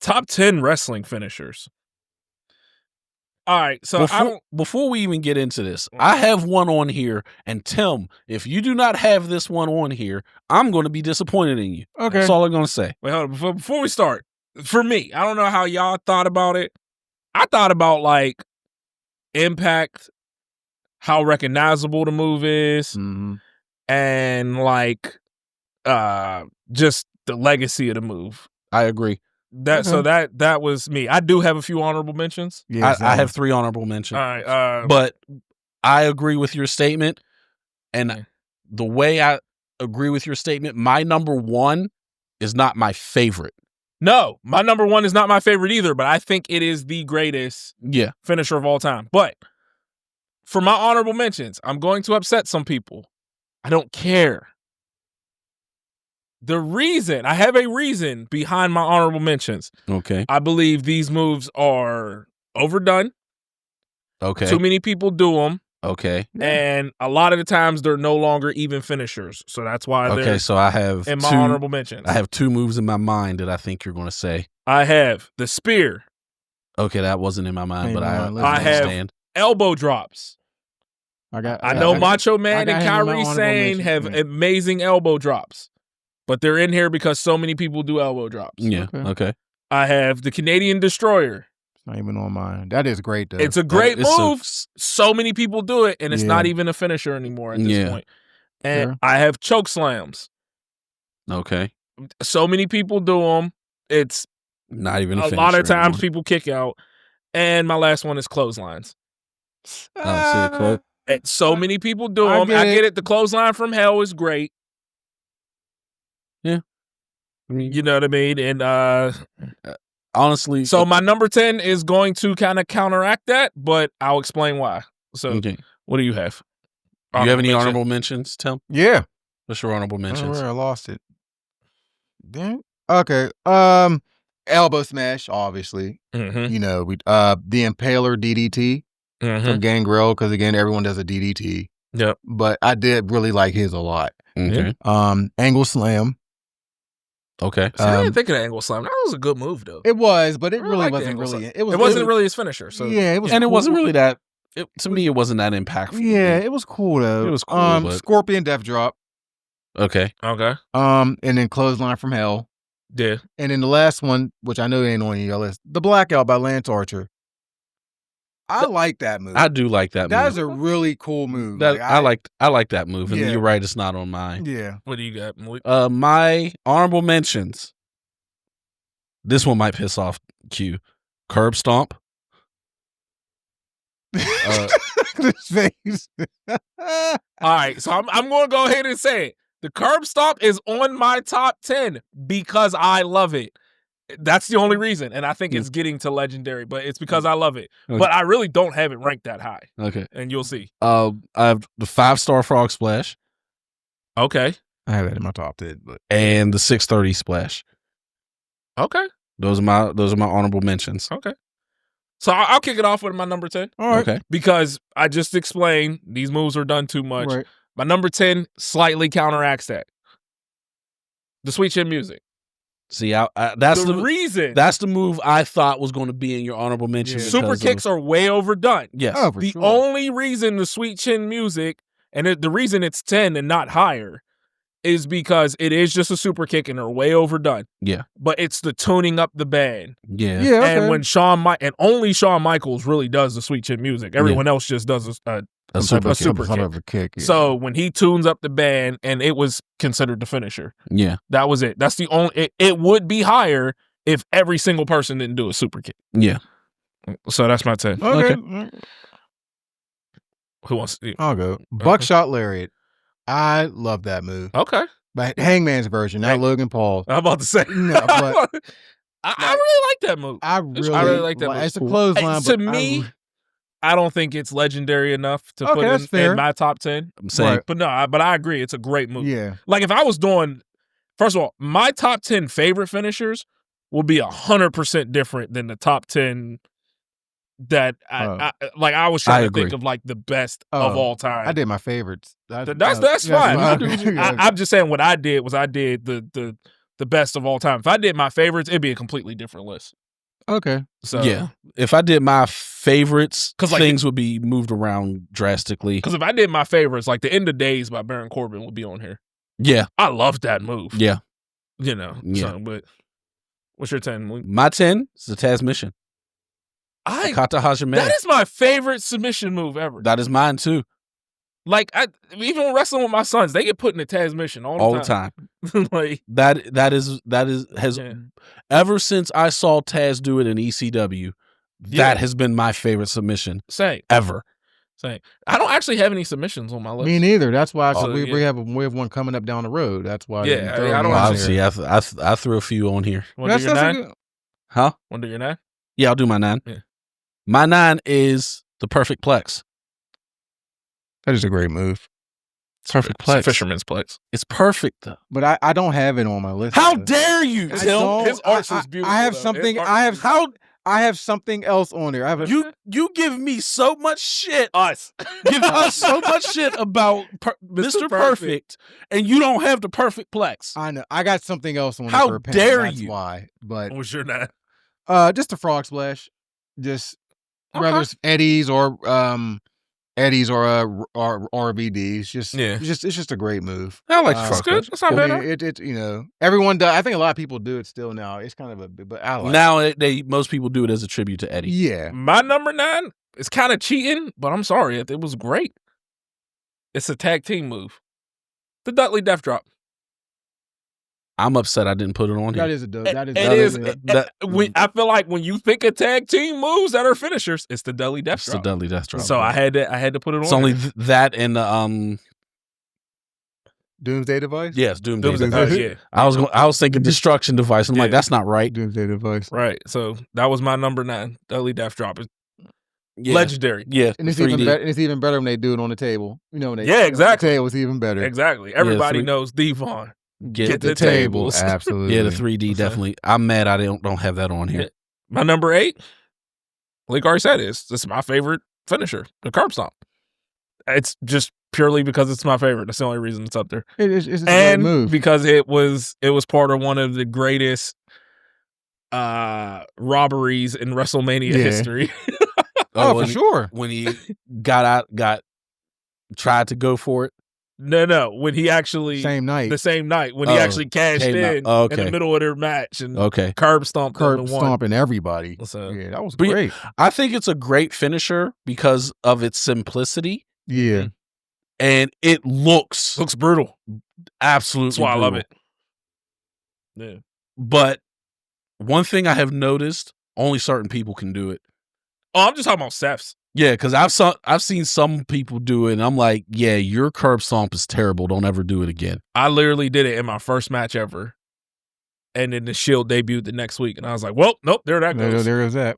Top 10 wrestling finishers. All right, so before we even get into this, I have one on here, and Tim, if you do not have this one on here, I'm going to be disappointed in you. Okay. That's all I'm going to say. Wait, hold on. Before we start, for me, I don't know how y'all thought about it. I thought about like impact, how recognizable the move is, and like just the legacy of the move. I agree. So that was me. I do have a few honorable mentions. Yeah, I have 3 honorable mentions. All right, but I agree with your statement, and the way I agree with your statement, my number 1 is not my favorite. No, my number 1 is not my favorite either, but I think it is the greatest finisher of all time. But for my honorable mentions, I'm going to upset some people. I don't care. I have a reason behind my honorable mentions. Okay. I believe these moves are overdone. Okay. Too many people do them. Okay. And a lot of the times they're no longer even finishers. So that's why they're so I have in my honorable mentions. I have 2 moves in my mind that I think you're going to say. I have the spear. Okay, that wasn't in my mind, but I have understand. elbow drops. I know Macho Man and Kairi Sane have amazing elbow drops. But they're in here because so many people do elbow drops. Yeah. Okay. I have the Canadian Destroyer. It's not even on mine. That is great, though. It's a great move. So many people do it, and it's not even a finisher anymore at this point. And I have choke slams. Okay. So many people do them. It's not even a lot of times anymore. people kick out. And my last one is clotheslines. And so many people do them. I get it. The clothesline from hell is great. Yeah. You know what I mean? And honestly, so my number 10 is going to kind of counteract that, but I'll explain why. So what do you have? Do you have any honorable mentions, Tim? Yeah. What's your honorable mentions? I lost it. Okay. Elbow smash, obviously. You know, the Impaler DDT from Gangrel, because again, everyone does a DDT. Yep. But I did really like his a lot. Okay. Angle slam. Okay. See, I didn't think of the angle slam. That was a good move, though. It was, but it really wasn't really. It wasn't really his finisher. So yeah, it was, and it wasn't really that. To me, it wasn't that impactful. Yeah, it was cool though. It was cool. But... Scorpion Death Drop. Okay. And then Clothesline from Hell. Yeah. And then the last one, which I know ain't on your list, the Blackout by Lance Archer. I like that move. I do like that move. That is a really cool move. I like that move. And you're right, it's not on mine. Yeah. What do you got, Malik? My honorable mentions. This one might piss off Q. Curb Stomp. This face. All right, so I'm going to go ahead and say it. The Curb Stomp is on my top 10 because I love it. That's the only reason, and I think it's getting to legendary, but it's because I love it. Okay. But I really don't have it ranked that high. Okay. And you'll see. I have the 5-star Frog Splash. Okay. I have that in my top 10, but and the 630 Splash. Okay. Those are my honorable mentions. Okay. So I'll kick it off with my number 10. All right. Okay. Because I just explained these moves are done too much. Right. My number 10 slightly counteracts that. The Sweet Chin Music. See, that's the reason. That's the move I thought was going to be in your honorable mention. Yeah. Super kicks are way overdone. Yes. Oh, the only reason the Sweet Chin Music, and the reason it's 10 and not higher, is because it is just a super kick and they're way overdone. Yeah. But it's the tuning up the band. Yeah. Yeah. Okay. And when and only Shawn Michaels really does the Sweet Chin Music. Everyone else just does a super kick. Yeah. So when he tunes up the band, and it was considered the finisher. Yeah. That was it. That's the only. It would be higher if every single person didn't do a super kick. Yeah. So that's my 10. Okay. Who wants to? I'll go. Buckshot Lariat. I love that move. Okay. But Hangman's version, not Logan Paul. I'm about to say. No, but I really like that move. I really like that move. It's a clothesline. To me, I don't think it's legendary enough to put in my top 10. I'm saying. But no, but I agree. It's a great move. Yeah. Like if I was doing, first of all, my top 10 favorite finishers will be 100% different than the top 10 that I was trying to think of like the best of all time. I did my favorites. That's fine. I'm just saying what I did was I did the the best of all time. If I did my favorites, it'd be a completely different list. Okay. So yeah, if I did my favorites, 'Cause, like, things would be moved around drastically. because if I did my favorites, like the End of Days by Baron Corbin would be on here. Yeah, I love that move. yeah. You know. Yeah. So, but what's your 10? My 10 is the Taz mission. I Kata Hajime. that is my favorite submission move ever. That is mine too. Like even when wrestling with my sons, they get put in the Taz mission all the time. Like That has yeah. ever since I saw Taz do it in ECW, Yeah. that has been my favorite submission Same. ever. Same. I don't actually have any submissions on my list. Me neither. That's why Oh, we have one coming up down the road. That's why. Yeah, didn't throw I don't me on actually- there. Obviously, I threw a few on here. Want to do your That's a 9? good- Huh? Want to do your 9? Yeah, I'll do my 9. Yeah. My 9 is the Perfect Plex. That is a great move. Perfect It's a Plex. Fisherman's Plex. It's perfect though. But I don't have it on my list. How though. dare you, I Tim? don't- His arts was I beautiful, have though. something. His I arts have I have something else on there. I have a, You give me so much shit. Us. Give us so much shit about Mr. Perfect, and you don't have the Perfect Plex. I know. I got something else on. How there for a pen, dare that's you. Why? But What's your 9? just a frog splash. Just Okay. whether it's Eddie's or RVD's. Just Yeah. It's just a great move. I like That's frog good. splash. That's not I bad. mean, it you know, everyone does. I think a lot of people do it still now. It's kind of a but I like Now most people do it as a tribute to it. Eddie. Yeah. My number 9 is kind of cheating, but I'm sorry. It was great. It's a tag team move. The Dudley Death Drop. I'm upset I didn't put it on That here. is a dope. It That is is. that- When I feel like when you think of tag team moves that are finishers, it's the Dudley Death It's the Drop. Dudley Death Drop. So I had to put it on. It's only there. that and the Doomsday Device. yes, Doomsday. It was Device. yeah, I was thinking Destruction Device. I'm like, Yeah. that's not right. Doomsday Device. right. So that was my number 9. Dudley Death Drop is Yeah. legendary. Yeah, And it's 3D. even better. It's even better when they do it on the table. You know, when they Yeah, exactly. The table is even better. Exactly. Everybody 3D. knows Devon. Get the tables. Absolutely. Yeah, the 3D Okay. definitely. I'm mad I don't have that on here. My number 8, like I said, this is my favorite finisher, the curb stomp. It's just purely because it's my favorite. That's the only reason it's up there. It's a great And move. because it was part of one of the greatest robberies in WrestleMania Yeah. history. Oh, when for sure. When he tried to go for it. No, when he actually Same night. the same night when he Oh, actually cashed came out. in Oh, in okay. the middle of their match and Okay. curb stomped them Curb and won. stomping everybody. So, Yeah, that was But yeah, great. I think it's a great finisher because of its simplicity, Yeah. and it looks looks brutal. absolutely That's why I love brutal. it. Yeah. But one thing I have noticed, only certain people can do it. Oh, I'm just talking about Seth's. Yeah, because I've seen some people do it, and I'm like, yeah, your curb stomp is terrible. Don't ever do it again. I literally did it in my first match ever. And then the Shield debuted the next week. And I was like, well, nope, there that goes. There goes that.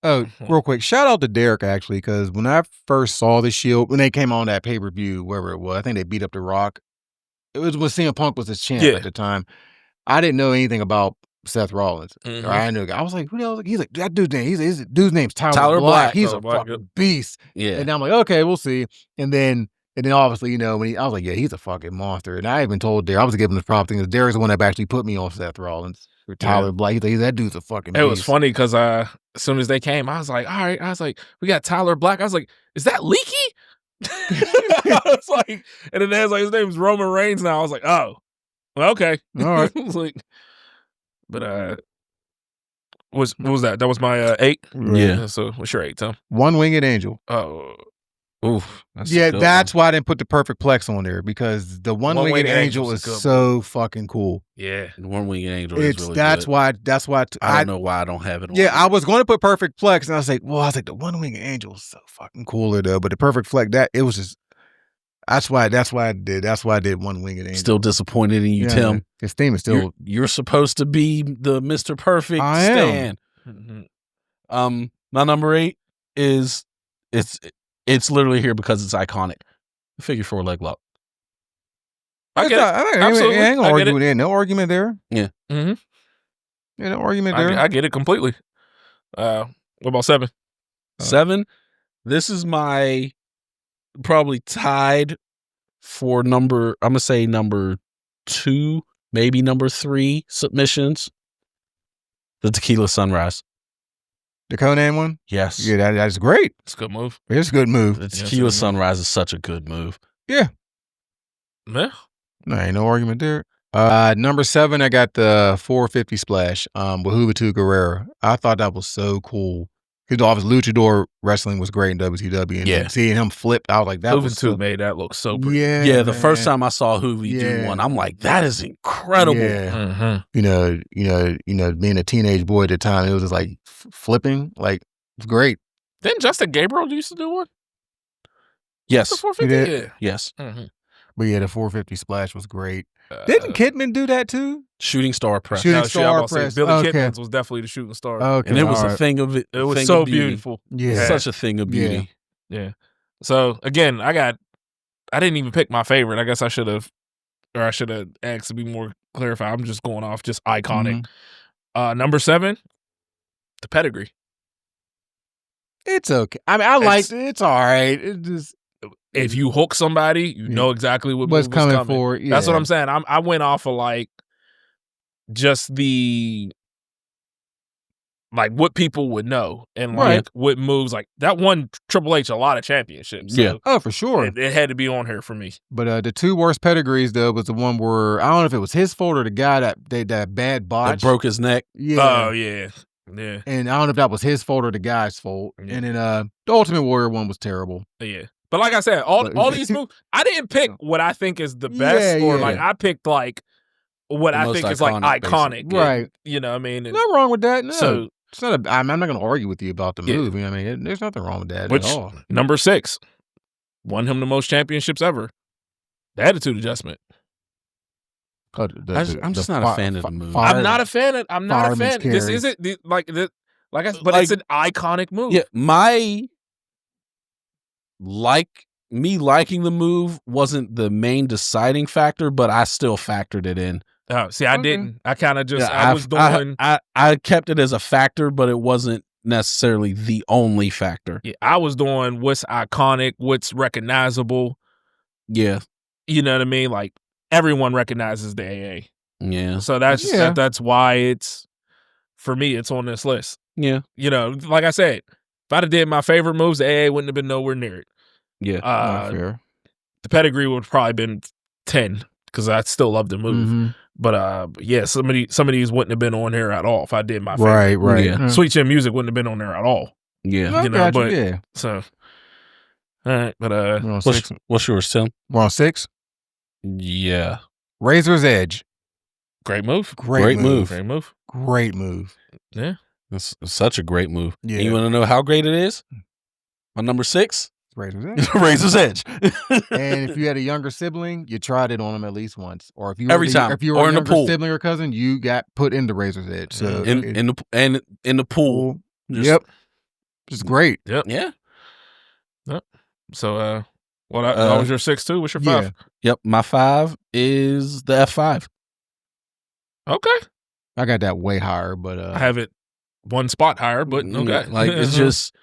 Oh, real quick, shout out to Derek actually, because when I first saw the Shield, when they came on that pay per view, wherever it was, I think they beat up The Rock. It was when CM Punk was his champ Yeah. at the time. I didn't know anything about Seth Rollins. Mhm. Or I knew. I was like, who the hell? He's like, that dude's name. His dude's name's Tyler, Tyler Black. Black. He's Tyler a Black, fucking yep. beast. Yeah. And I'm like, okay, we'll see. And then obviously, you know, I was like, yeah, he's a fucking monster. And I even told Derek, I was giving him the prop thing. Derek's the one that actually put me on Seth Rollins or Tyler Black. He's like, that dude's a fucking beast. It was funny because as soon as they came, I was like, all right. I was like, we got Tyler Black. I was like, is that Leaky? I was like, and then there's like, his name's Roman Reigns now. I was like, oh, well, okay. All right. I was like, but what was that? That was my 8. Yeah. So what's your 8, Tom? One-winged angel. Oh, oof. That's a Yeah, good that's why I didn't put the perfect plex on there because the one-winged One-winged angel angel's is a good so fucking cool. yeah. one. One Winged Angel is really That's good. why I don't know why I don't have it on. Yeah, I was going to put perfect plex, and I was like, the one-winged angel is so fucking cooler though. But the perfect plex, it was just. That's why I did one-winged angel. Still disappointed in you, Tim. His theme is still. You're supposed to be the Mr. Perfect I am. Stan. Mhm. My number 8 is it's literally here because it's iconic. The figure 4 leg lock. I get it. Absolutely. I ain't gonna I get argue it. with that. No argument there. Yeah. Mhm. Yeah, no argument there. I get it completely. What about 7? 7. This is my probably tied for number. I'm gonna say number 2 maybe number 3 submissions. The Tequila Sunrise. The Conan one? Yes. Yeah, that's great. It's a good move. It's a good move. The Tequila Sunrise is such a good move. Yeah. No, ain't no argument there. Number 7, I got the 450 splash with Juventud Guerrero. I thought that was so cool. Because obviously luchador wrestling was great in WCW. And seeing him flip out like that was Juventud made that look so pretty. Yeah, the first time I saw Hoovy do one, I'm like, that is incredible. Yeah. You know, being a teenage boy at the time, it was just like flipping. Like, it's great. Didn't Justin Gabriel used to do one? Yes. The 450? Yeah. Yes. But yeah, the 450 splash was great. Didn't Kidman do that too? Shooting Star Press. Shooting Star Press. Billy Kidman's was definitely the shooting star. Okay, and it was a thing of it. It was so beautiful. Yeah. Such a thing of beauty. Yeah. So again, I didn't even pick my favorite. I guess I should have asked to be more clarified. I'm just going off just iconic. Number 7, the Pedigree. It's okay. I mean, I liked it. It's all right. It just, if you hook somebody, you know exactly what's coming for. Yeah. That's what I'm saying. I went off of like just the like what people would know and like what moves. Like that won Triple H a lot of championships. So oh, for sure. It had to be on here for me. But the 2 worst pedigrees though was the one where I don't know if it was his fault or the guy that bad botch that broke his neck. Yeah. Oh yeah. Yeah. And I don't know if that was his fault or the guy's fault. Yeah. And then the Ultimate Warrior one was terrible. Yeah. But like I said, all these moves, I didn't pick what I think is the best or like I picked like what I think is like iconic. Right. You know what I mean? Nothing wrong with that. No. So it's not I'm not going to argue with you about the move. You know what I mean? There's nothing wrong with that at all. Number 6 won him the most championships ever. The Attitude Adjustment. I'm just not a fan of the move. I'm not a fan. This isn't but it's an iconic move. Yeah, me liking the move wasn't the main deciding factor, but I still factored it in. Oh, see, I didn't. I kind of just I kept it as a factor, but it wasn't necessarily the only factor. Yeah, I was doing what's iconic, what's recognizable. Yeah, you know what I mean. Like everyone recognizes the AA. Yeah, so that's why it's for me. It's on this list. Yeah, you know, like I said, if I'd have did my favorite moves, the AA wouldn't have been nowhere near it. Yeah, not fair. The Pedigree would have probably been 10 because I still love the move. Mm-hmm. But yeah, some of these wouldn't have been on here at all if I did my favorite. Right. Yeah. Sweet Chin Music wouldn't have been on there at all. Yeah, you know. So, all right, but what's yours, Tim? We're on 6. Yeah, Razor's Edge. Great move. Great move. Great move. Yeah, it's such a great move. Yeah. And you want to know how great it is? On number 6. Razor's Edge. Razor's Edge. And if you had a younger sibling, you tried it on them at least once. Or if you every time, if you were a younger sibling or cousin, you got put into Razor's Edge. So in the pool. Yep. Just great. Yep. Yeah. Yep. So what was your 6 too? What's your 5? Yep. My 5 is the F5. Okay. I got that way higher, but I have it one spot higher, but okay. Like it's just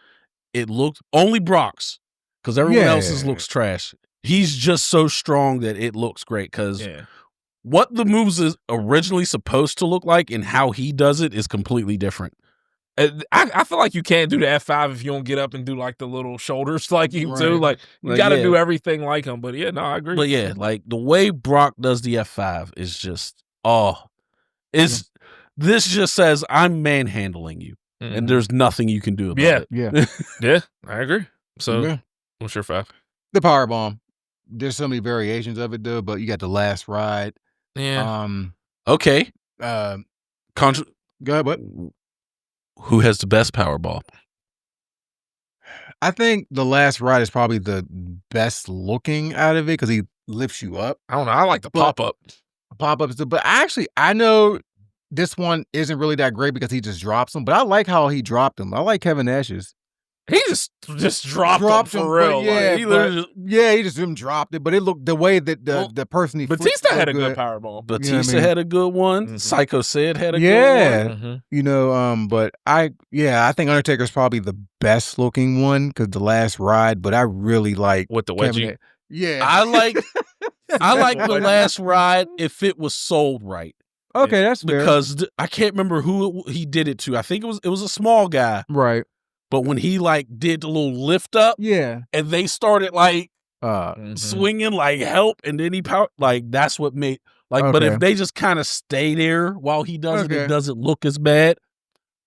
it looks only Brock's. Because everyone else's looks trash. He's just so strong that it looks great. Because what the moves is originally supposed to look like and how he does it is completely different. I feel like you can't do the F5 if you don't get up and do like the little shoulders like you do. Like you got to do everything like him. But no, I agree. But yeah, like the way Brock does the F5 is just this just says I'm manhandling you, and there's nothing you can do about it. Yeah, I agree. So. What's your 5? The Powerbomb. There's so many variations of it though, but you got the Last Ride. Yeah. Okay. Go ahead, what? Who has the best Powerball? I think the Last Ride is probably the best looking out of it because he lifts you up. I don't know. I like the pop-up. Pop-ups, but actually, I know this one isn't really that great because he just drops them, but I like how he dropped them. I like Kevin Nash's. He just dropped him for real. Yeah, he just dropped it. But it looked the way that the person he Batista had a good Powerball. Batista had a good one. Mm-hmm. Psycho Sid had a good one. Mm-hmm. You know, but I think Undertaker's probably the best looking one because the Last Ride. But I really like with the wedgie. Yeah, I like I like the last ride if it was sold right. Okay, that's fair. Because I can't remember who he did it to. I think it was a small guy. Right. But when he like did the little lift up, yeah, and they started like swinging like help, and then he like that's what made like. Okay. But if they just kind of stay there while he does it, it doesn't look as bad.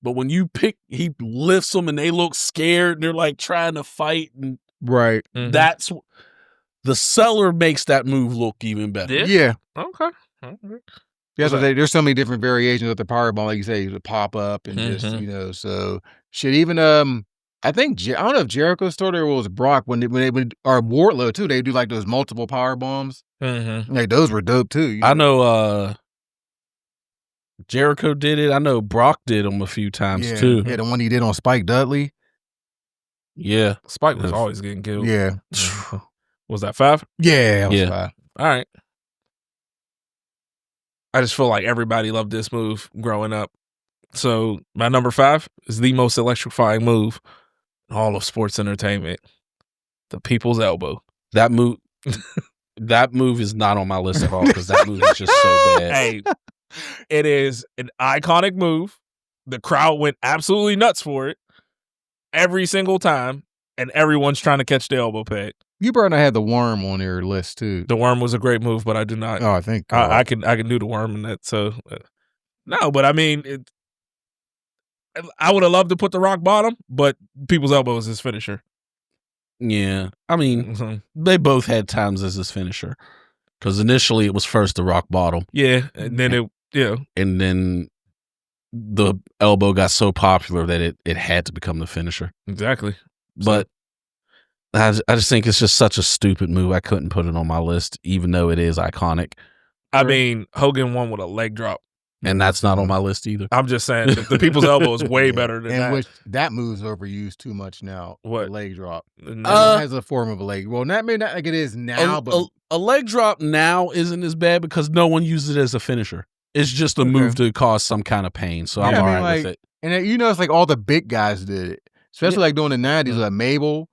But when you he lifts them and they look scared and they're like trying to fight, and right, that's the seller makes that move look even better. Yeah. Okay. Yeah, so there's so many different variations of the Powerball, like you say, to pop up and just, so shit. Even I think I don't know if Jericho started or it was Brock when they would, or Wardlow too. They do like those multiple power bombs. Like those were dope too. I know Jericho did it. I know Brock did them a few times too. Yeah, the one he did on Spike Dudley. Yeah, Spike was always getting killed. Yeah. Was that 5? Yeah, that was 5. All right. I just feel like everybody loved this move growing up. So my number 5 is the most electrifying move in all of sports entertainment. The people's elbow. That move is not on my list at all because that move is just so bad. Hey, it is an iconic move. The crowd went absolutely nuts for it every single time, and everyone's trying to catch the elbow peg. You probably had the worm on your list too. The worm was a great move, but I do not. Oh, I think I can do the worm in that. So no, but I mean, I would have loved to put the rock bottom, but people's elbow is his finisher. Yeah, I mean, they both had times as his finisher because initially it was first the rock bottom. Yeah, and then and then the elbow got so popular that it had to become the finisher. Exactly, but. I just think it's just such a stupid move. I couldn't put it on my list, even though it is iconic. I mean, Hogan won with a leg drop. And that's not on my list either. I'm just saying, the people's elbow is way better than that. Which that move's overused too much now. What? Leg drop. It has a form of a leg. Well, not like it is now, but... A leg drop now isn't as bad because no one uses it as a finisher. It's just a move to cause some kind of pain. So I'm all right with it. And it's like all the big guys did it. Especially like during the 90s, like Mabel...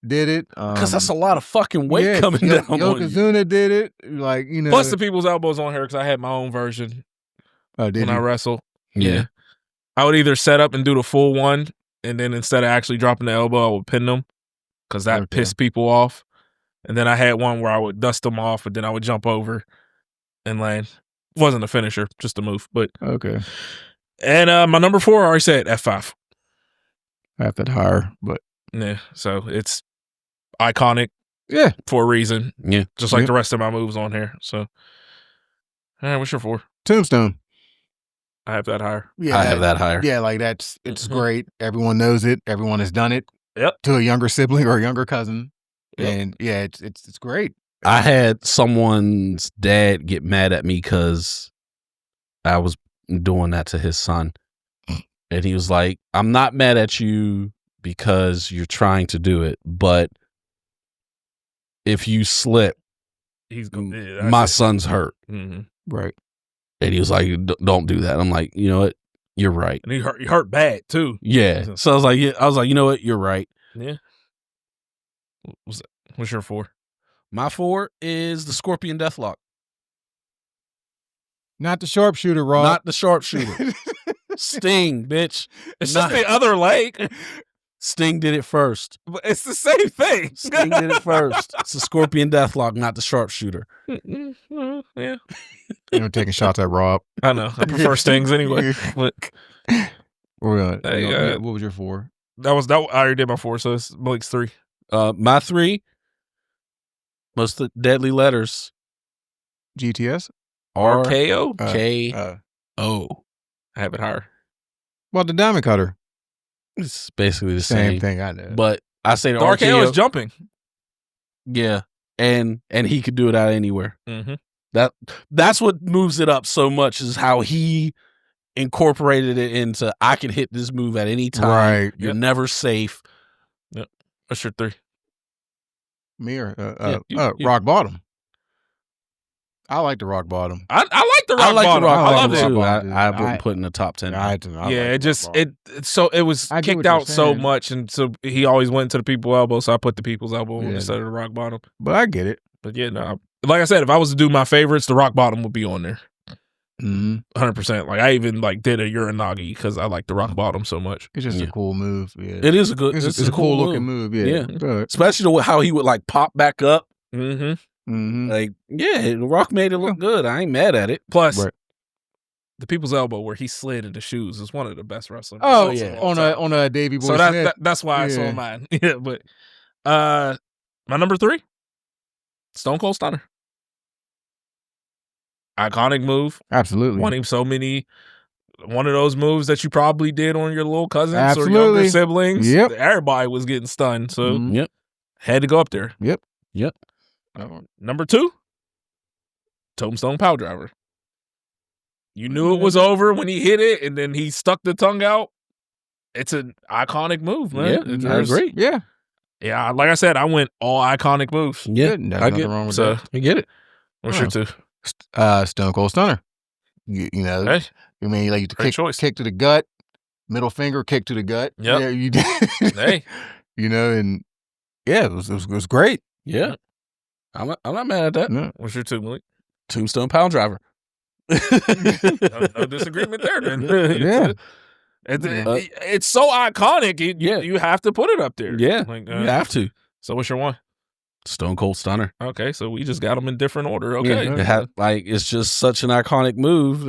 did it because that's a lot of fucking weight coming down. Yokozuna did it, like Plus the people's elbows on here because I had my own version when I wrestle. Yeah, I would either set up and do the full one, and then instead of actually dropping the elbow, I would pin them because that pissed people off. And then I had one where I would dust them off, but then I would jump over and land. It wasn't a finisher, just a move. But okay. And my number 4, I already said F5. I have that higher, but yeah, so it's iconic, for a reason. Yeah, just like the rest of my moves on here. So, all right, what's your 4? Tombstone. I have that higher. Yeah, I have that higher. Yeah, like it's great. Everyone knows it. Everyone has done it. Yep. To a younger sibling or a younger cousin, and it's great. I had someone's dad get mad at me because I was doing that to his son, and he was like, "I'm not mad at you because you're trying to do it, but if you slip, my son's hurt." Mm-hmm. Right. And he was like, "Don't do that." I'm like, you know what? You're right. And he hurt bad too. Yeah. So I was like, you know what? You're right. Yeah. What's your 4? My 4 is the Scorpion Deathlock. Not the sharpshooter, Rob. Not the sharpshooter. Sting, bitch. It's just the other leg. Sting did it first. But it's the same thing. Sting did it first. It's the Scorpion Deathlock, not the sharpshooter. Yeah. You're taking shots at Rob. I know. I prefer Stings anyway. But what was your 4? That I already did my 4, so it's Blake's 3. My 3, most of the deadly letters. GTS? RKO? K-O. I have it higher. Well, the Diamond Cutter. It's basically the same thing, I know. But I say the RKO is jumping. Yeah. And he could do it out anywhere. Mm-hmm. That's what moves it up so much is how he incorporated it into I can hit this move at any time. Right. You're never safe. Yep. What's your 3? Me or Rock Bottom. I like the Rock Bottom. I like the Rock Bottom. I love it too. I wouldn't put in the top 10. It was kicked out so much, and so he always went to the people's elbow. So I put the people's elbow instead of the Rock Bottom. But I get it. But yeah, no, like I said, if I was to do my favorites, the Rock Bottom would be on there. 100%. Like I even like did a Uranagi because I like the Rock Bottom so much. It's just a cool move. Yeah. It is a good. It's a cool looking move. Yeah. Especially how he would like pop back up. Mm-hmm. Like, yeah, the Rock made it look good. I ain't mad at it. Plus, the People's Elbow where he slid into shoes is one of the best wrestling. Oh yeah, on a Davey Boy. So Smith. that's why I saw mine. Yeah, but my number 3, Stone Cold Stunner. Iconic move. Absolutely. One of those moves that you probably did on your little cousins or younger siblings. Yep. Everybody was getting stunned. So Yep. Had to go up there. Yep. Number 2, Tombstone Power Driver. You knew it was over when he hit it and then he stuck the tongue out. It's an iconic move, man. Yeah, I agree. Yeah. Yeah, like I said, I went all iconic moves. Yeah, I get wrong with that. I get it. What's your 2? Stone Cold Stunner. You know, Hey, I mean, like great choice. kick to the gut, middle finger, kick to the gut. Yep. Yeah, you did. Hey, You know, and yeah, it was great. Yeah. I'm not mad at that. No. what's your 2, Malik? Tombstone Power Driver. No disagreement there, then. Yeah. It's so iconic. You have to put it up there. Yeah, Like, you have to. So what's your 1? Stone Cold Stunner. Okay, so we just got them in different order. Okay. Yeah, it's just such an iconic move.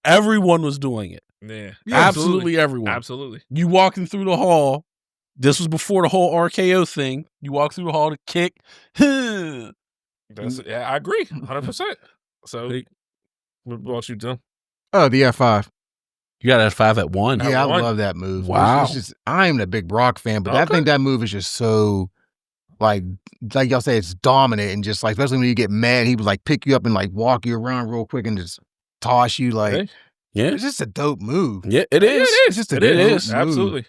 Everyone was doing it. Yeah, Absolutely everyone. Absolutely. You walking through the hall. This was before the whole RKO thing. You walk through the hall to kick. I agree, 100%. So, what about you, Tim? Oh, the F5. You got F5 at 1. Yeah, I love that move. Wow. It's just, I'm a big Rock fan, but I think that move is just so, like y'all say, it's dominant and just like, especially when you get mad, he would like pick you up and like walk you around real quick and just toss you. Like, it's just a dope move. Yeah, it is. It's just a dope move. Absolutely.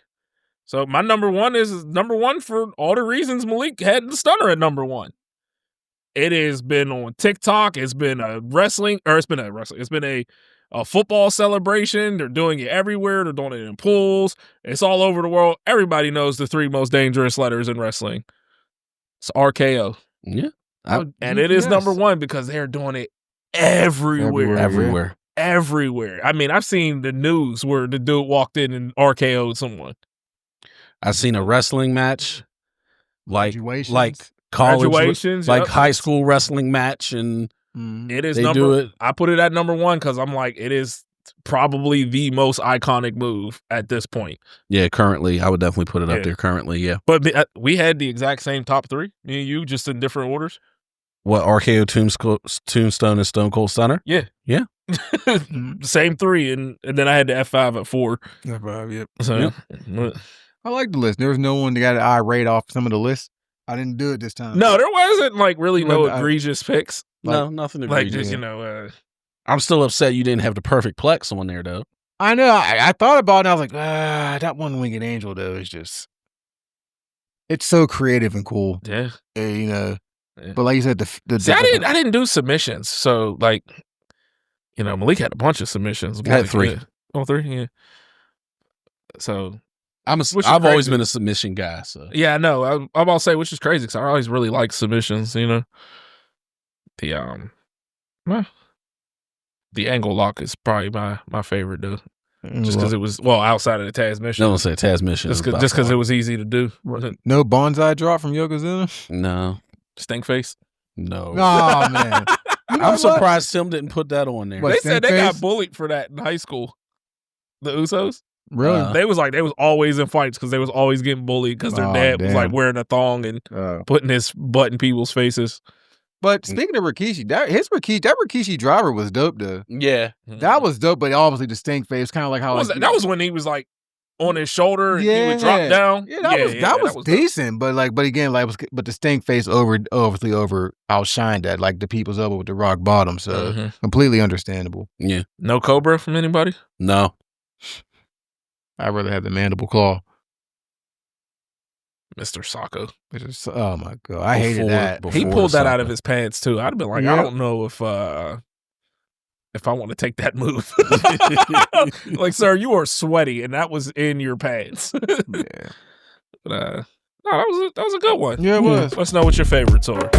So my number 1 is number 1 for all the reasons Malik had the Stunner at number 1. It has been on TikTok. It's been a football celebration. They're doing it everywhere. They're doing it in pools. It's all over the world. Everybody knows the 3 most dangerous letters in wrestling. It's RKO. Yeah. And it is number 1 because they're doing it everywhere. Everywhere. I mean, I've seen the news where the dude walked in and RKO'd someone. I've seen a wrestling match, like college, graduations, like high school wrestling match, and it is do it. I put it at number 1 because I'm like, it is probably the most iconic move at this point. Yeah, currently, I would definitely put it up there. Currently, yeah. But we had the exact same top 3, me and you, just in different orders. What, RKO, Tombstone, and Stone Cold Stunner? Yeah. Same 3, and then I had the F5 at 4. F5, yep. So, I like the list. There was no one that got irate off some of the lists. I didn't do it this time. No, there wasn't like really no egregious picks. No, nothing egregious. Like just, I'm still upset you didn't have the perfect Plex on there, though. I know. I thought about it and I was like, that one Winged Angel, though, is just, it's so creative and cool. Yeah. You know. Yeah. But like you said, I didn't do submissions. So like, Malik had a bunch of submissions. I had 3. Oh, 3? Yeah. So I've always been a submission guy. So yeah, I know. I'm about to say, which is crazy because I always really like submissions. The angle lock is probably my favorite though, just because it was outside of the Taz mission. Don't say Taz mission. Just because it was easy to do. No bonsai drop from Yokozuna. No. Stink face. No. Oh man. I'm surprised Tim didn't put that on there. They said they got bullied for that in high school. The Usos. Really? They was always in fights because they was always getting bullied because their dad was like wearing a thong and putting his butt in people's faces. But speaking of Rikishi, that Rikishi driver was dope though. Yeah. That was dope, but obviously the stink face, kind of like how that was when he was like on his shoulder and he would drop down. Yeah, that was decent, dope. But again, but the stink face obviously outshined that, like the People's Elbow with the rock bottom. So completely understandable. Yeah. No Cobra from anybody? No. I'd rather have the mandible claw. Mr. Sacco. Oh my god, I hated that. He pulled that out of his pants too. I'd have been like, I don't know if I want to take that move. Like, sir, you are sweaty, and that was in your pants. Yeah. But No, that was a good one. Yeah, it was. Let's know what your favorites are.